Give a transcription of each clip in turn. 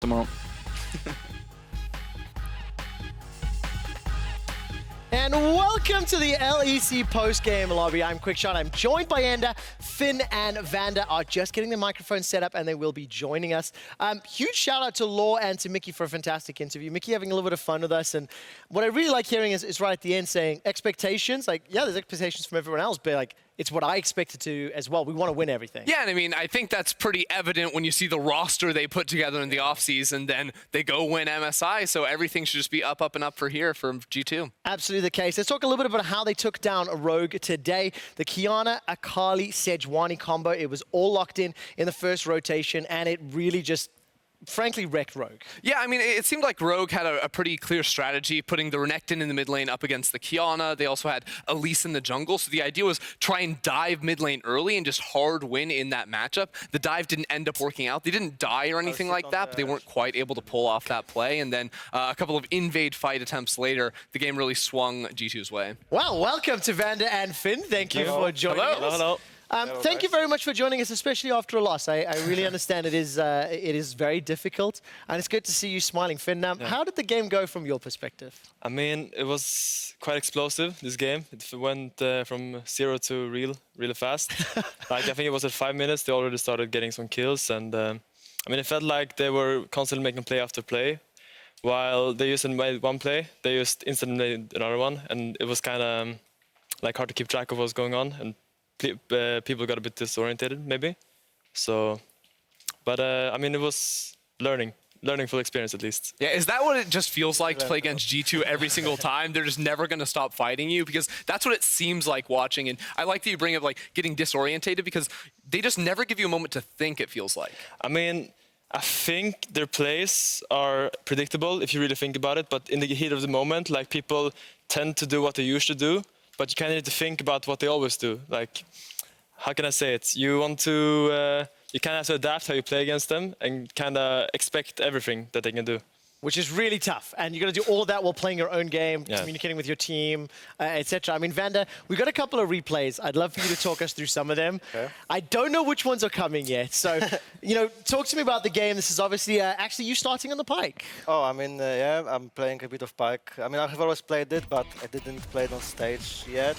tomorrow. And welcome to the LEC post-game lobby. I'm Quickshot. I'm joined by Ender. Finn and VandeR are just getting the microphone set up and they will be joining us. Huge shout out to Law and to Mickey for a fantastic interview. Mickey having a little bit of fun with us. And what I really like hearing is right at the end saying expectations. Like, yeah, there's expectations from everyone else, but like, it's what I expected to as well. We want to win everything. Yeah, and I mean, I think that's pretty evident when you see the roster they put together in the offseason, then they go win MSI, so everything should just be up, and up for here from G2. Absolutely the case. Let's talk a little bit about how they took down a Rogue today. The Kiana, Akali, Sejuani combo, it was all locked in the first rotation, and it really just frankly wrecked Rogue. Yeah, I mean, it seemed like Rogue had a pretty clear strategy, putting the Renekton in the mid lane up against the Kiana. They also had Elise in the jungle, so the idea was try and dive mid lane early and just hard win in that matchup. The dive didn't end up working out. They didn't die or anything like that, but they weren't quite able to pull off that play. And then a couple of invade fight attempts later, the game really swung G2's way. Well, welcome to VandeR and Finn. Thank you for joining us. Hello. Thank you very much for joining us, especially after a loss. I really understand it is very difficult, and it's good to see you smiling, Finn. How did the game go from your perspective? I mean, it was quite explosive, this game. It went from 0 to really fast. Like, I think it was at 5 minutes, they already started getting some kills, and I mean, it felt like they were constantly making play after play. While they used made one play, they just instantly made another one, and it was kind of like hard to keep track of what was going on, and people got a bit disorientated, maybe. So, but I mean, it was learning full experience at least. Yeah, is that what it just feels like to play against G2 every single time? They're just never going to stop fighting you, because that's what it seems like watching. And I like that you bring up like getting disorientated, because they just never give you a moment to think, it feels like. I mean, I think their plays are predictable if you really think about it, but in the heat of the moment, like, people tend to do what they usually do, but you kind of need to think about what they always do. Like, how can I say it? You want to, you kind of have to adapt how you play against them and kind of expect everything that they can do. Which is really tough, and you're going to do all of that while playing your own game, communicating with your team, etc. I mean, VandeR, we've got a couple of replays. I'd love for you to talk us through some of them. Okay. I don't know which ones are coming yet, so talk to me about the game. This is obviously actually you starting on the Pike. Oh, I mean, yeah, I'm playing a bit of Pike. I mean, I have always played it, but I didn't play it on stage yet.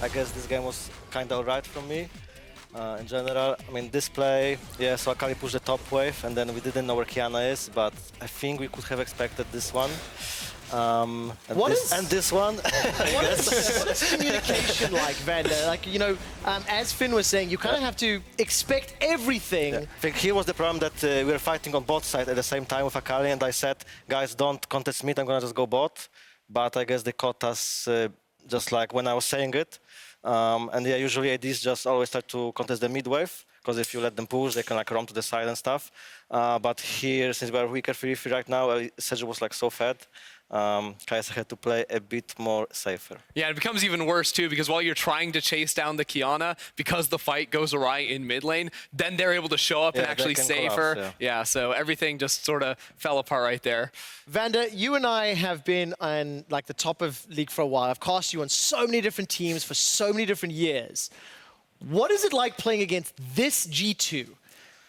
I guess this game was kind of alright for me. In general, I mean, this play, yeah, so Akali pushed the top wave, and then we didn't know where Kiana is, but I think we could have expected this one. And this one. What is communication like, VandeR? Like, as Finn was saying, you kind of have to expect everything. Yeah. I think here was the problem that we were fighting on both sides at the same time with Akali, and I said, guys, don't contest mid, I'm gonna just go bot. But I guess they caught us just like when I was saying it. And yeah, usually ADs just always try to contest the mid wave, because if you let them push, they can like run to the side and stuff. But here, since we're weaker 3-3 right now, Seju was like so fed. Kai'Sa had to play a bit more safer. Yeah, it becomes even worse too, because while you're trying to chase down the Kiana, because the fight goes awry in mid lane, then they're able to show up and actually save her. Yeah, so everything just sort of fell apart right there. VandeR, you and I have been on like the top of League for a while. I've cast you on so many different teams for so many different years. What is it like playing against this G2,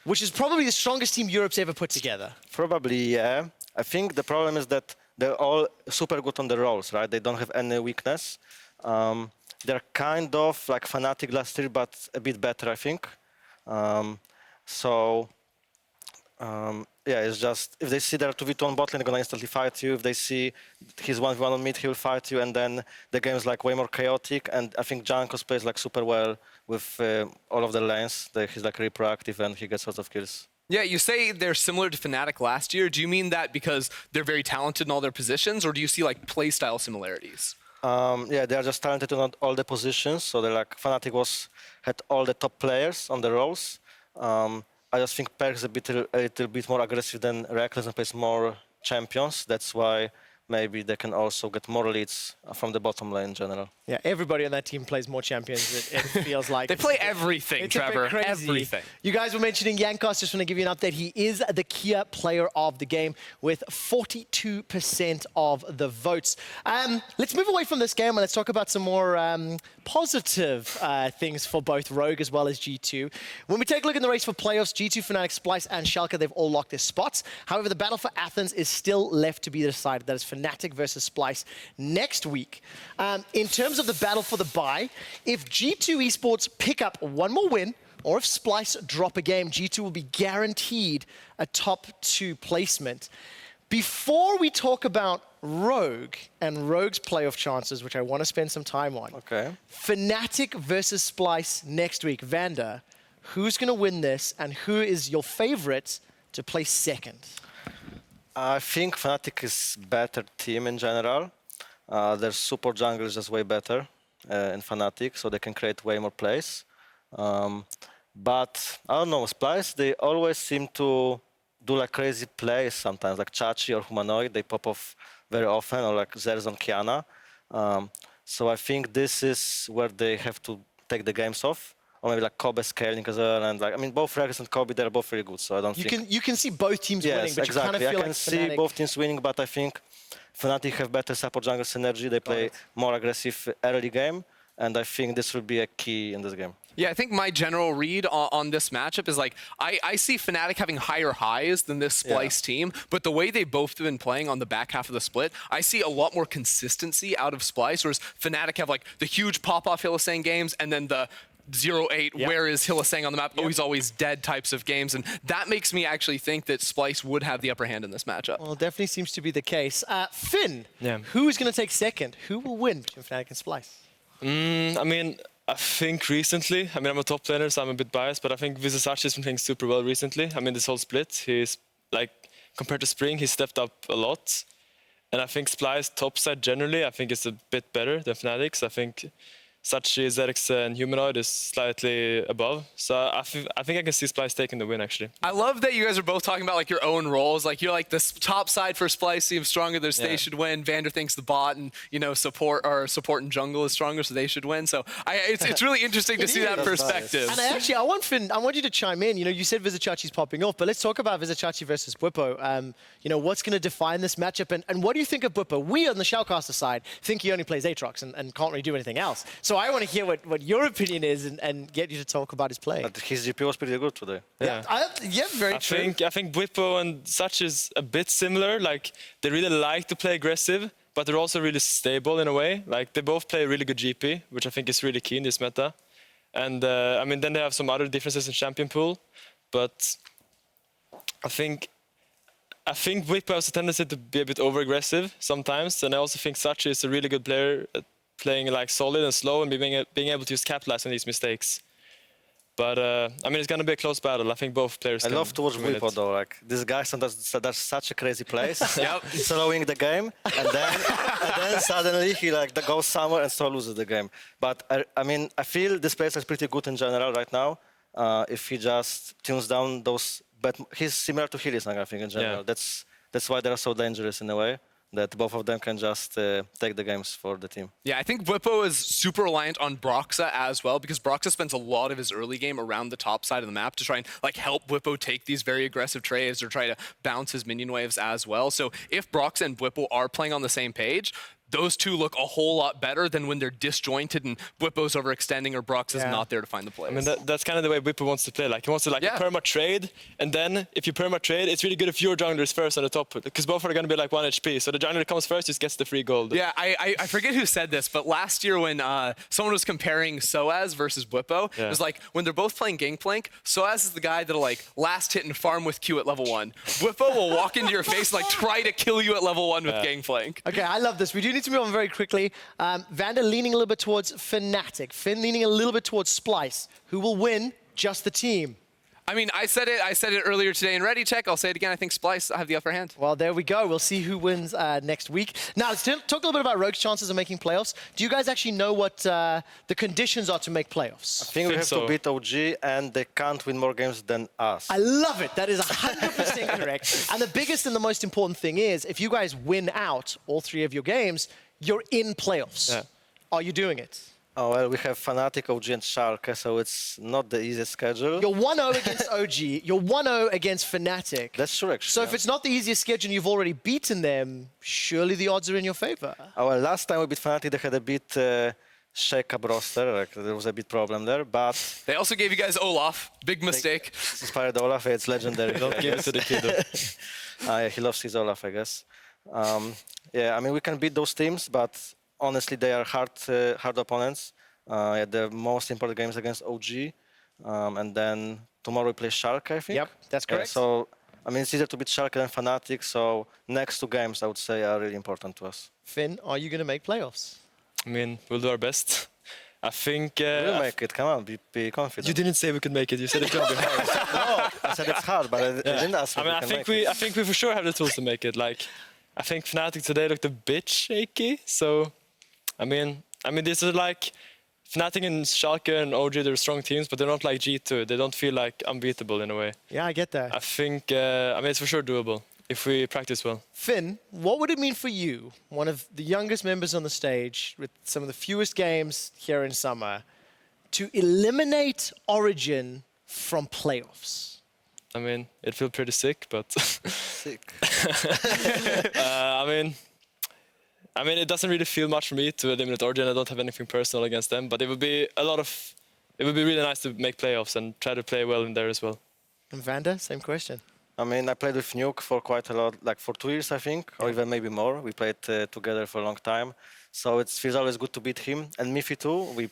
which is probably the strongest team Europe's ever put together? Probably, yeah. I think the problem is that they're all super good on the roles, right? They don't have any weakness. They're kind of like Fnatic last year, but a bit better, I think. Yeah, it's just, if they see they're 2v2 on bot lane, they're gonna instantly fight you. If they see he's 1v1 on mid, he will fight you, and then the game is like way more chaotic. And I think Jankos plays like super well with all of the lanes. He's like really proactive and he gets lots of kills. Yeah, you say they're similar to Fnatic last year. Do you mean that because they're very talented in all their positions, or do you see like playstyle similarities? Yeah, they are just talented in all the positions. So they're like, Fnatic had all the top players on the roles. I just think Perk is a little bit more aggressive than Reckless and plays more champions. That's why maybe they can also get more leads from the bottom lane in general. Yeah, everybody on that team plays more champions, it feels like. They play everything, it's Trevor. A bit crazy. Everything. You guys were mentioning Jankos. Just want to give you an update. He is the Kia player of the game with 42% of the votes. Let's move away from this game and let's talk about some more positive things for both Rogue as well as G2. When we take a look in the race for playoffs, G2, Fnatic, Splyce, and Schalke, they've all locked their spots. However, the battle for Athens is still left to be decided. That is Fnatic versus Splyce next week. In terms of the battle for the bye, if G2 Esports pick up one more win, or if Splyce drop a game, G2 will be guaranteed a top 2 placement. Before we talk about Rogue and Rogue's playoff chances, which I want to spend some time on. Okay. Fnatic versus Splyce next week. VandeR, who's going to win this and who is your favorite to place second? I think Fnatic is better team in general. Their support jungle is just way better in Fnatic, so they can create way more plays. But I don't know, Splyce, they always seem to do like crazy plays sometimes, like Chachi or Humanoid, they pop off very often, or like Zerz on Kiana. So I think this is where they have to take the games off. Or maybe like Kobe scaling as well, and like, I mean, both Regis and Kobe, they're both really good, so I don't think... You can see both teams winning, but exactly. you kind of feel I can like see Fnatic... both teams winning, but I think Fnatic have better support jungle synergy, they play more aggressive early game, and I think this will be a key in this game. Yeah, I think my general read on this matchup is like, I see Fnatic having higher highs than this Splyce team, but the way they both have been playing on the back half of the split, I see a lot more consistency out of Splyce, whereas Fnatic have like the huge pop-off Hylissang games and then the 0-8, where is Hylissang on the map? Oh, he's always dead types of games. And that makes me actually think that Splyce would have the upper hand in this matchup. Well, it definitely seems to be the case. Finn, Yeah. who is going to take second? Who will win between Fnatic and Splyce? I mean, I think recently, I mean, I'm a top laner, so I'm a bit biased, but I think Vizisachi has been playing super well recently. I mean, this whole split, he's like, compared to Spring, he stepped up a lot. And I think Splyce top side generally, I think is a bit better than Fnatic's. I think Sachi, Zerx, and Humanoid is slightly above. So I think I can see Splyce taking the win, actually. I love that you guys are both talking about like your own roles. Like you're like the top side for Splyce seems stronger, they should win. VandeR thinks the bot and support and jungle is stronger, so they should win. So it's really interesting to see that perspective. And I want Finn, I want you to chime in. You said Vizisachi's popping off, but let's talk about Vizisachi versus Bwipo. What's going to define this matchup, and what do you think of Bwipo? We on the Shoutcaster side think he only plays Aatrox and can't really do anything else. So I want to hear what your opinion is and get you to talk about his play. But his GP was pretty good today. Yeah, very true. I think Bwipo and Sachi is a bit similar. Like, they really like to play aggressive, but they're also really stable in a way. Like, they both play really good GP, which I think is really key in this meta. And, I mean, then they have some other differences in champion pool, but I think Bwipo has a tendency to be a bit over-aggressive sometimes, and I also think Sachi is a really good player at playing like solid and slow and being able to just capitalize on these mistakes. But I mean, it's gonna be a close battle. I think both players. I love to watch Bwipo though. Like this guy sometimes does such a crazy plays, slowing the game, and then suddenly he like goes somewhere and so loses the game. But I mean, I feel this player is pretty good in general right now. If he just tunes down those, but he's similar to Hylissang, I think in general. Yeah. That's why they're so dangerous in a way, that both of them can just take the games for the team. Yeah, I think Bwipo is super reliant on Broxa as well, because Broxa spends a lot of his early game around the top side of the map to try and like help Bwipo take these very aggressive trades or try to bounce his minion waves as well. So if Broxa and Bwipo are playing on the same page, those two look a whole lot better than when they're disjointed and Bwipo's overextending or Broxa's not there to find the plays. I mean, that's kind of the way Bwipo wants to play. Like, he wants to perma trade, and then if you perma trade, it's really good if your jungler is first on the top, because both are going to be like 1 HP. So the jungler that comes first just gets the free gold. Yeah, I forget who said this, but last year when someone was comparing Soaz versus Bwipo, it was like when they're both playing Gangplank, Soaz is the guy that'll like last hit and farm with Q at level 1. Bwipo will walk into your face and like try to kill you at level 1 with Gangplank. Okay, I love this. We do need to move on very quickly. VandeR leaning a little bit towards Fnatic. Finn leaning a little bit towards Splyce. Who will win? Just the team. I mean, I said it earlier today in Ready Check. I'll say it again. I think Splice have the upper hand. Well, there we go. We'll see who wins next week. Now, let's talk a little bit about Rogue's chances of making playoffs. Do you guys actually know what the conditions are to make playoffs? I think we have to beat OG, and they can't win more games than us. I love it. That is 100% correct. And the biggest and the most important thing is, if you guys win out all 3 of your games, you're in playoffs. Yeah. Are you doing it? Oh, well, we have Fnatic, OG, and Schalke, so it's not the easiest schedule. You're 1-0 against OG. You're 1-0 against Fnatic. That's true, actually. So if it's not the easiest schedule and you've already beaten them, surely the odds are in your favor. Oh, well, last time we beat Fnatic, they had a bit shake-up roster. Like, there was a bit problem there, but... They also gave you guys Olaf. Big mistake. Inspired Olaf, it's legendary. Don't give it to the kid. Yeah, he loves his Olaf, I guess. Yeah, I mean, we can beat those teams, but honestly, they are hard opponents. Yeah, the most important games against OG. And then tomorrow we play Schalke, I think. Yep, that's correct. So, I mean, it's easier to beat Schalke than Fnatic, so next 2 games, I would say, are really important to us. Finn, are you going to make playoffs? I mean, we'll do our best. I think... We'll make it, come on, be confident. You didn't say we could make it. You said it's going to be hard. No, I said it's hard, but I didn't ask I if mean, we I can think we for sure have the tools to make it. Like, I think Fnatic today looked a bit shaky. So, I mean, this is like Fnatic and Schalke and OG. They're strong teams, but they're not like G2. They don't feel like unbeatable in a way. Yeah, I get that. I think, I mean, it's for sure doable if we practice well. Finn, what would it mean for you, one of the youngest members on the stage with some of the fewest games here in summer, to eliminate Origin from playoffs? I mean, it feels pretty sick, but Sick. I mean, it doesn't really feel much for me to eliminate Origin. I don't have anything personal against them, but it would be really nice to make playoffs and try to play well in there as well. And VandeR, same question. I mean, I played with Nuke for quite a lot, like for 2 years, I think, or even maybe more. We played together for a long time. So it feels always good to beat him. And Miffy too.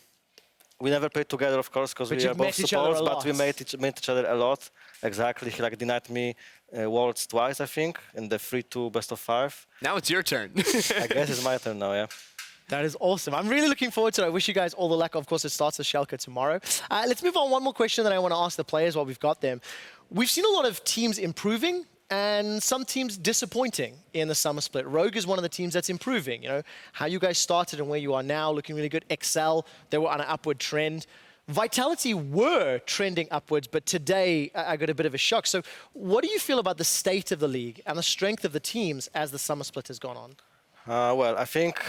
We never played together, of course, because we are both supports, but we met each other a lot. Exactly. He like denied me Worlds twice, I think, in the 3-2 best-of-5. Now it's your turn. I guess it's my turn now, yeah. That is awesome. I'm really looking forward to it. I wish you guys all the luck. Of course, it starts with Schalke tomorrow. Let's move on. One more question that I want to ask the players while we've got them. We've seen a lot of teams improving and some teams disappointing in the summer split. Rogue is one of the teams that's improving. You know, how you guys started and where you are now, looking really good. Excel, they were on an upward trend. Vitality were trending upwards, but today I got a bit of a shock. So what do you feel about the state of the league and the strength of the teams as the summer split has gone on? Well, I think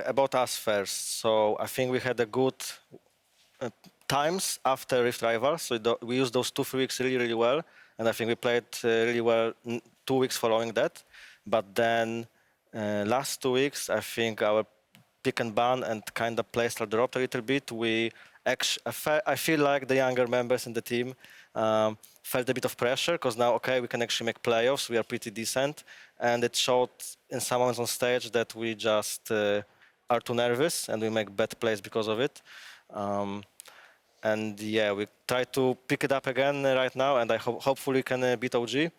about us first. So I think we had a good times after Rift Rivals. So we used those 2-3 weeks really, really well. And I think we played really well 2 weeks following that. But then last 2 weeks, I think our pick and ban and kind of playstyle dropped a little bit. I feel like the younger members in the team felt a bit of pressure because now, okay, we can actually make playoffs. We are pretty decent. And it showed in some moments on stage that we just are too nervous and we make bad plays because of it. And yeah, we try to pick it up again right now, and I hopefully we can beat OG.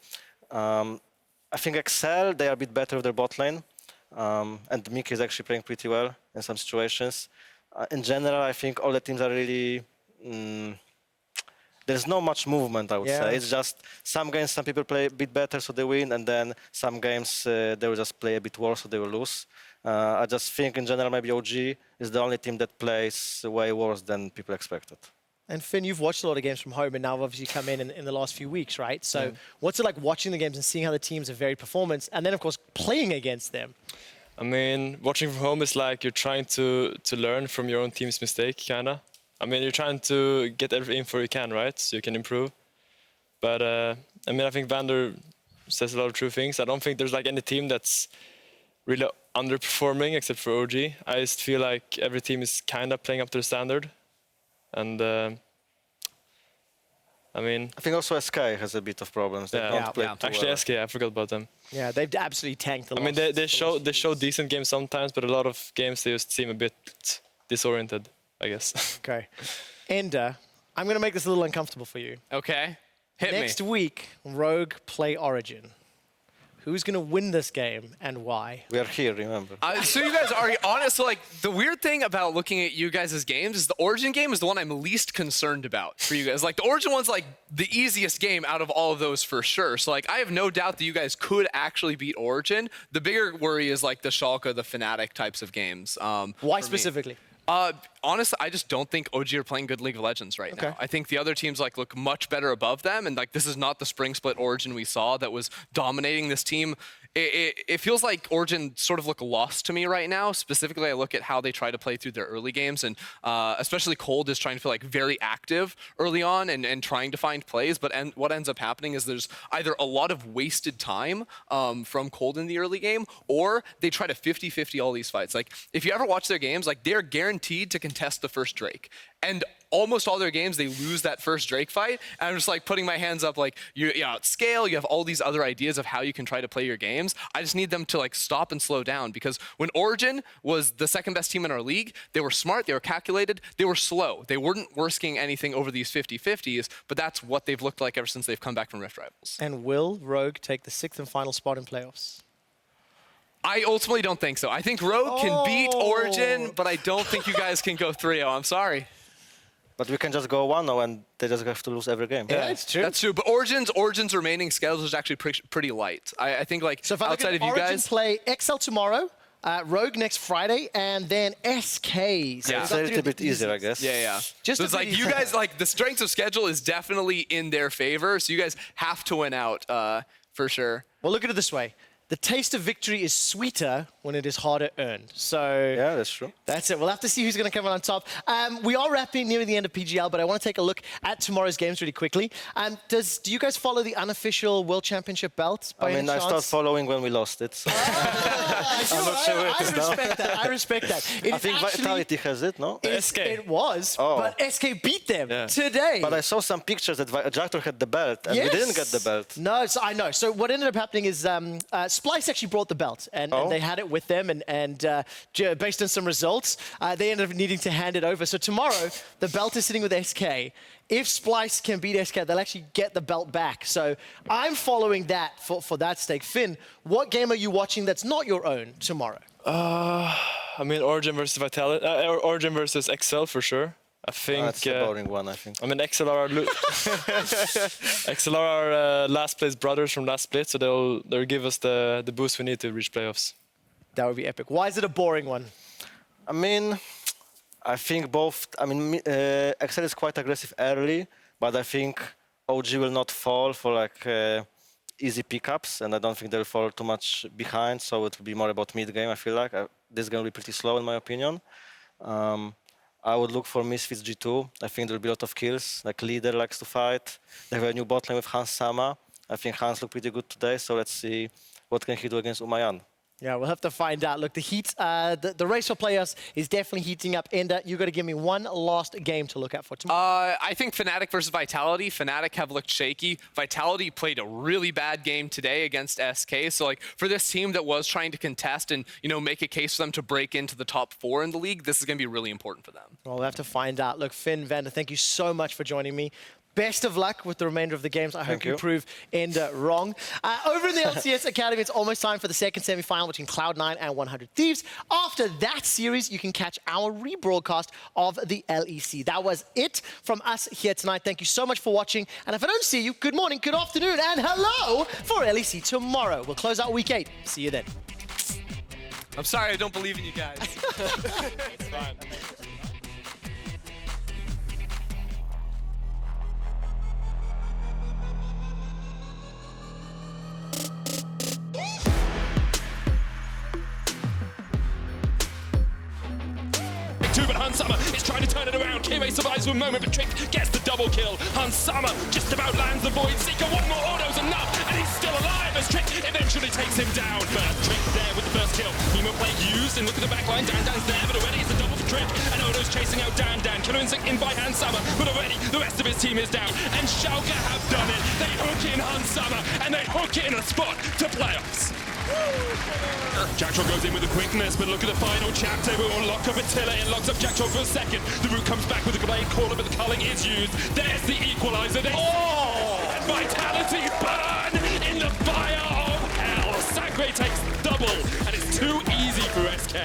I think Excel, they are a bit better with their bot lane. And Mickey is actually playing pretty well in some situations. In general, I think all the teams are really... there's not much movement, I would say. It's just some games, some people play a bit better, so they win, and then some games, they will just play a bit worse, so they will lose. I just think, in general, maybe OG is the only team that plays way worse than people expected. And Finn, you've watched a lot of games from home, and now obviously come in the last few weeks, right? So what's it like watching the games and seeing how the teams have varied performance, and then, of course, playing against them? I mean, watching from home is like you're trying to learn from your own team's mistake, kind of. I mean, you're trying to get every info you can, right? So you can improve. But, I mean, I think VandeR says a lot of true things. I don't think there's like any team that's really underperforming except for OG. I just feel like every team is kind of playing up to the standard. And, I mean... I think also SK has a bit of problems. They don't play too Actually, well. SK, I forgot about them. Yeah, they've absolutely tanked the I mean, they show decent games sometimes, but a lot of games they just seem a bit disoriented, I guess. Okay. Ender, I'm going to make this a little uncomfortable for you. Okay. Hit me. Next week, Rogue play Origin. who's going to win this game and why? We are here, remember. So you guys are honest. So like the weird thing about looking at you guys' games is the Origin game is the one I'm least concerned about for you guys. Like the Origin one's like the easiest game out of all of those for sure. So like I have no doubt that you guys could actually beat Origin. The bigger worry is like the Schalke, the Fnatic types of games. Why specifically? Honestly, I just don't think OG are playing good League of Legends right now. I think the other teams like look much better above them, and like this is not the spring split Origin we saw that was dominating this team. It feels like Origin sort of look lost to me right now. Specifically, I look at how they try to play through their early games, and especially Cold is trying to feel like very active early on and trying to find plays. But what ends up happening is there's either a lot of wasted time from Cold in the early game, or they try to 50-50 all these fights. Like if you ever watch their games, like they're guaranteed to contest the first Drake. And almost all their games, they lose that first Drake fight. And I'm just like putting my hands up like, you scale, you have all these other ideas of how you can try to play your games. I just need them to like stop and slow down, because when Origin was the second best team in our league, they were smart, they were calculated, they were slow. They weren't risking anything over these 50-50s, but that's what they've looked like ever since they've come back from Rift Rivals. And will Rogue take the 6th and final spot in playoffs? I ultimately don't think so. I think Rogue can beat Origin, but I don't think you guys can go 3-0. I'm sorry. But we can just go 1-0 and they just have to lose every game. Yeah, it's true. That's true. But Origin's remaining schedule is actually pretty light. I think like So if I look outside at of you Origin guys, play XL tomorrow, Rogue next Friday, and then SK. So Yeah. It's a little bit easier, I guess. yeah. Just So it's a like bit you guys like the strength of schedule is definitely in their favor. So you guys have to win out for sure. Well, look at it this way. The taste of victory is sweeter when it is harder earned. So Yeah, that's true. that's it. We'll have to see who's going to come out on top. We are wrapping near the end of PGL, but I want to take a look at tomorrow's games really quickly. Do you guys follow the unofficial World Championship belt by I mean, any I chance? started following when we lost it. So. I'm not sure it is now. respect that. I respect that. I think Vitality has it, no? SK. It was, Oh. but SK beat them today. But I saw some pictures that Jactor had the belt and we didn't get the belt. No, so I know. So what ended up happening is Splice actually brought the belt, and they had it with them, and based on some results, they ended up needing to hand it over. So tomorrow, the belt is sitting with SK. If Splice can beat SK, they'll actually get the belt back. So I'm following that for that stake. Finn, what game are you watching that's not your own tomorrow? I mean, Origin versus Vitality, Origin versus XL for sure. I think That's a boring one, I think. I mean, XLR are last place brothers from last split, so they'll give us the boost we need to reach playoffs. That would be epic. Why is it a boring one? I mean, I think both. I mean, XL is quite aggressive early, but I think OG will not fall for like easy pickups, and I don't think they'll fall too much behind. So it will be more about mid game. I feel like this is gonna be pretty slow in my opinion. I would look for Misfits G2. I think there will be a lot of kills. Like Leader likes to fight. They have a new bot lane with Hans Sama. I think Hans looked pretty good today. So let's see what can he do against Umayan. Yeah, we'll have to find out. Look, the heat, the race for playoffs is definitely heating up. Ender, you got to give me one last game to look out for tomorrow. I think Fnatic versus Vitality. Fnatic have looked shaky. Vitality played a really bad game today against SK. So like for this team that was trying to contest and make a case for them to break into the top 4 in the league, this is going to be really important for them. Well, we'll have to find out. Look, Finn, VandeR, thank you so much for joining me. Best of luck with the remainder of the games. I hope you prove Ender wrong. Over in the LCS Academy, it's almost time for the second semi-final between Cloud9 and 100 Thieves. After that series, you can catch our rebroadcast of the LEC. That was it from us here tonight. Thank you so much for watching. And if I don't see you, good morning, good afternoon, and hello for LEC tomorrow. We'll close out week 8. See you then. I'm sorry, I don't believe in you guys. It's fine. 2, but Hans Sama is trying to turn it around. Kiwi survives for a moment, but Trick gets the double kill. Hans Sama just about lands the Void Seeker. One more auto's enough, and he's still alive as Trick eventually takes him down. First Trick there with the first kill. Emo play used, and look at the back line. Dan's there, but already it's a double for Trick. And Odo's chasing out Dan. Killer Instinct in by Hans Sama, but already the rest of his team is down. And Schalke have done it. They hook in Hans Sama, and they hook in a spot to playoffs. Jacktroll goes in with the quickness, but look at the final chapter. We will lock up Attila and locks up Jacktroll for a second. The root comes back with the blade caller, but the culling is used. There's the equalizer. And Vitality burn in the fire of hell. Gray takes double, and it's too easy for SK.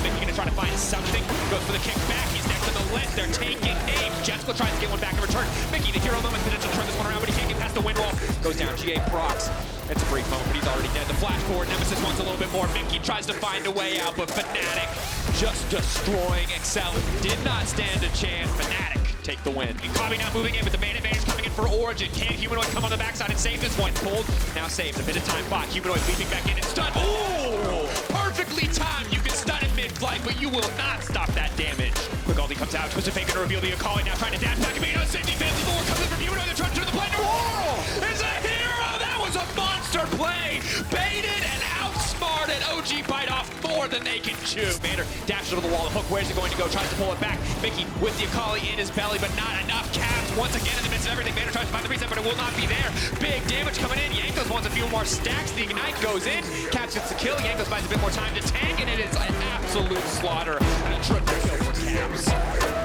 Mickey gonna try to find something. Goes for the kick back. He's next on the left. They're taking aim. Jessica tries to get one back in return. Mickey, the hero moment, potential to turn this one around, but he can't get past the wind wall. Goes down. GA procs. It's a brief moment, but he's already dead. The flash forward. Nemesis wants a little bit more. Mickey tries to find a way out, but Fnatic just destroying Excel. Did not stand a chance. Fnatic take the win. And Kabi now moving in with the main advantage coming in for Origin. Can Humanoid come on the backside and save this one? Pulled. Now saved. A bit of time bought. Humanoid leaping back in and stun. Oh! Perfectly timed. You can stun in mid-flight, but you will not stop that damage. Quick ulti comes out. Twisted Fate gonna reveal the Akali now, trying to dash back. And safety family 4 comes in from Humanoid. They're trying to turn the play. Whoa! Is a hero! That was a monster play! Baited and outsmarted. OG bite off more than they can chew. VandeR dashes over the wall. The hook, where's it going to go? Tries to pull it back. Mickey with the Akali in his belly, but not enough. Caps once again in the midst of everything. VandeR tries to find the reset, but it will not be there. Big damage coming in. Jankos wants a few more stacks. The Ignite goes in. Caps gets the kill. Jankos buys a bit more time to tank, and it is an absolute slaughter. And a triple kill for Caps.